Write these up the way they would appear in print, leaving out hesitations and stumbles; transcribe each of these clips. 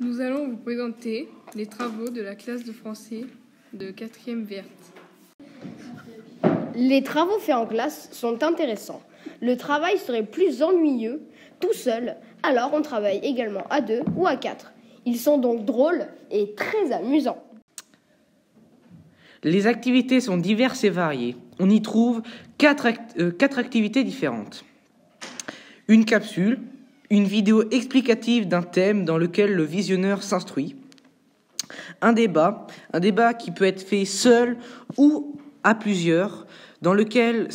Nous allons vous présenter les travaux de la classe de français de 4e verte. Les travaux faits en classe sont intéressants. Le travail serait plus ennuyeux tout seul, alors on travaille également à 2 ou à 4. Ils sont donc drôles et très amusants. Les activités sont diverses et variées. On y trouve quatre activités différentes. Une capsule, une vidéo explicative d'un thème dans lequel le visionneur s'instruit. Un débat qui peut être fait seul ou à plusieurs, dans lequel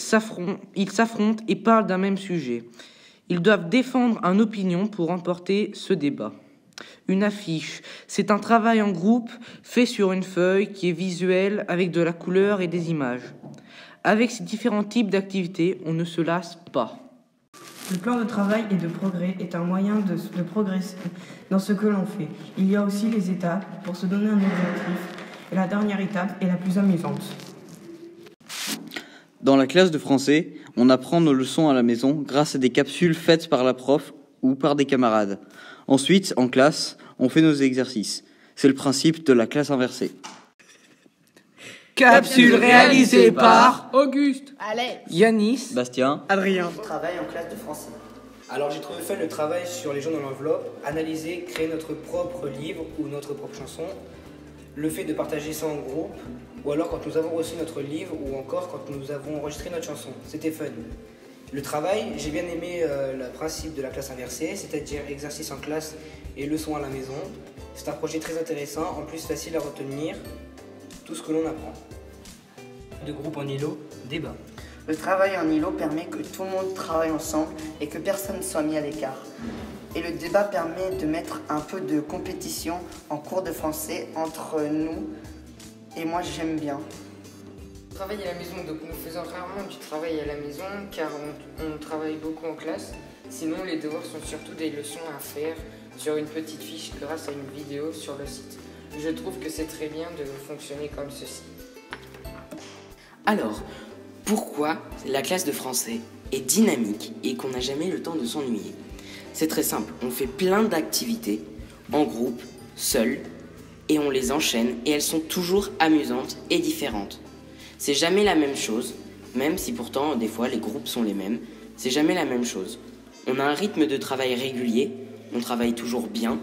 ils s'affrontent et parlent d'un même sujet. Ils doivent défendre une opinion pour remporter ce débat. Une affiche, c'est un travail en groupe fait sur une feuille qui est visuelle avec de la couleur et des images. Avec ces différents types d'activités, on ne se lasse pas. Le plan de travail et de progrès est un moyen de progresser dans ce que l'on fait. Il y a aussi les étapes pour se donner un objectif. Et la dernière étape est la plus amusante. Dans la classe de français, on apprend nos leçons à la maison grâce à des capsules faites par la prof ou par des camarades. Ensuite, en classe, on fait nos exercices. C'est le principe de la classe inversée. Capsule réalisée par Auguste, Allez, Yanis, Bastien, Adrien. Travail en classe de français. Alors j'ai trouvé fait le travail sur les gens dans l'enveloppe, analyser, créer notre propre livre ou notre propre chanson, le fait de partager ça en groupe, ou alors quand nous avons reçu notre livre, ou encore quand nous avons enregistré notre chanson. C'était fun. Le travail, j'ai bien aimé le principe de la classe inversée, c'est-à-dire exercice en classe et leçons à la maison. C'est un projet très intéressant, en plus facile à retenir tout ce que l'on apprend. De groupe en îlot, débat. Le travail en îlot permet que tout le monde travaille ensemble et que personne ne soit mis à l'écart. Et le débat permet de mettre un peu de compétition en cours de français entre nous. Et moi, j'aime bien. Travail à la maison, donc nous faisons rarement du travail à la maison car on travaille beaucoup en classe. Sinon, les devoirs sont surtout des leçons à faire sur une petite fiche grâce à une vidéo sur le site. Je trouve que c'est très bien de fonctionner comme ceci. Alors, pourquoi la classe de français est dynamique et qu'on n'a jamais le temps de s'ennuyer? C'est très simple, on fait plein d'activités en groupe, seul, et on les enchaîne et elles sont toujours amusantes et différentes. C'est jamais la même chose, même si pourtant des fois les groupes sont les mêmes, c'est jamais la même chose. On a un rythme de travail régulier, on travaille toujours bien.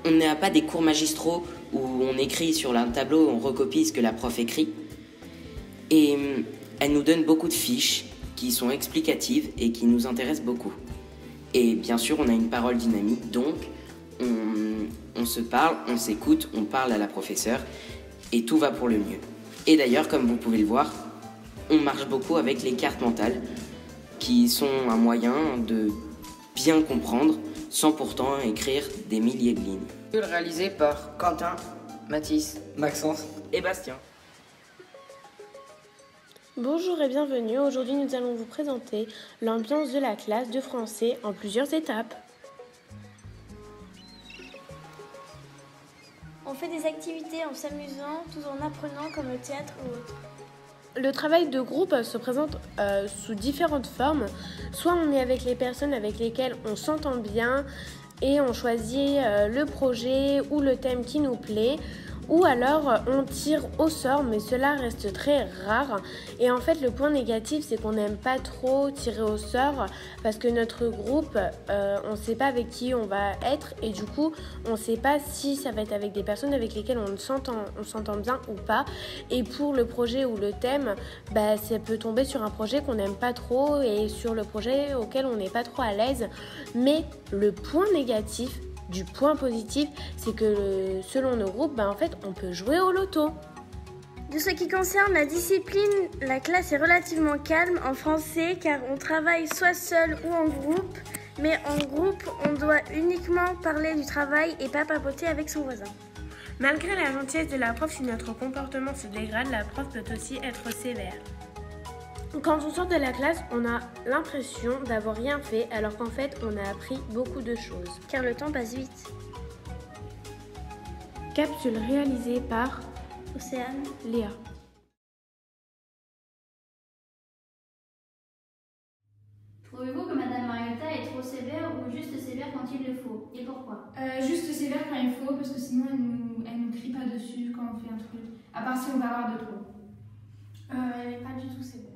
On n'a pas des cours magistraux où on écrit sur un tableau, on recopie ce que la prof écrit. Et elle nous donne beaucoup de fiches qui sont explicatives et qui nous intéressent beaucoup. Et bien sûr, on a une parole dynamique, donc on se parle, on s'écoute, on parle à la professeure et tout va pour le mieux. Et d'ailleurs, comme vous pouvez le voir, on marche beaucoup avec les cartes mentales qui sont un moyen de bien comprendre sans pourtant écrire des milliers de lignes. Réalisé par Quentin, Mathis, Maxence et Bastien. Bonjour et bienvenue. Aujourd'hui, nous allons vous présenter l'ambiance de la classe de français en plusieurs étapes. On fait des activités en s'amusant, tout en apprenant comme le théâtre ou autre. Le travail de groupe se présente sous différentes formes. Soit on est avec les personnes avec lesquelles on s'entend bien et on choisit le projet ou le thème qui nous plaît. Ou alors on tire au sort, mais cela reste très rare. Et en fait, le point négatif, c'est qu'on n'aime pas trop tirer au sort parce que notre groupe, on ne sait pas avec qui on va être et du coup, on ne sait pas si ça va être avec des personnes avec lesquelles on s'entend bien ou pas. Et pour le projet ou le thème, ça peut tomber sur un projet qu'on n'aime pas trop et sur le projet auquel on n'est pas trop à l'aise. Mais le point négatif, du point positif, c'est que selon nos groupes, en fait, on peut jouer au loto. De ce qui concerne la discipline, la classe est relativement calme en français car on travaille soit seul ou en groupe. Mais en groupe, on doit uniquement parler du travail et pas papoter avec son voisin. Malgré la gentillesse de la prof, si notre comportement se dégrade, la prof peut aussi être sévère. Quand on sort de la classe, on a l'impression d'avoir rien fait alors qu'en fait, on a appris beaucoup de choses. Car le temps passe vite. Capsule réalisée par Océane, Léa. Trouvez-vous que Madame Marietta est trop sévère ou juste sévère quand il le faut. Et pourquoi? Juste sévère quand il faut, parce que sinon elle nous crie pas dessus quand on fait un truc. À part si on va avoir de trop. Elle n'est pas du tout sévère.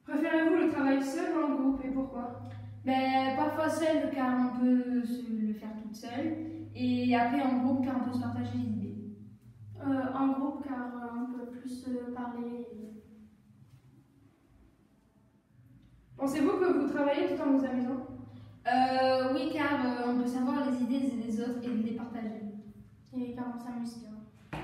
Préférez-vous le travail seul ou en groupe et pourquoi? Parfois seul car on peut le faire toute seule. Et après en groupe car on peut se partager les idées. En groupe car on peut plus parler. Pensez-vous que vous travaillez tout en vous amusant? Oui, car on peut savoir les idées des autres et les partager. Et car on s'amuse bien.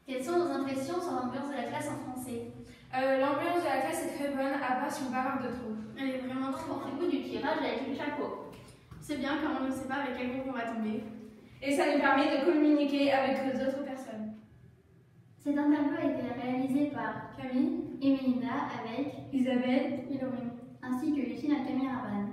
Quelles sont vos impressions sur l'ambiance de la classe en français? L'ambiance de la classe est très bonne, à part si on va avoir de trop. Elle est vraiment très bonne. Pensez-vous du tirage avec les chapeaux? C'est bien car on ne sait pas avec quel groupe on va tomber. Et ça nous permet de communiquer avec d'autres personnes. Cet interview a été réalisé par Camille et Mélinda avec Isabelle et Laurie, ainsi que Lucine Altamiraban.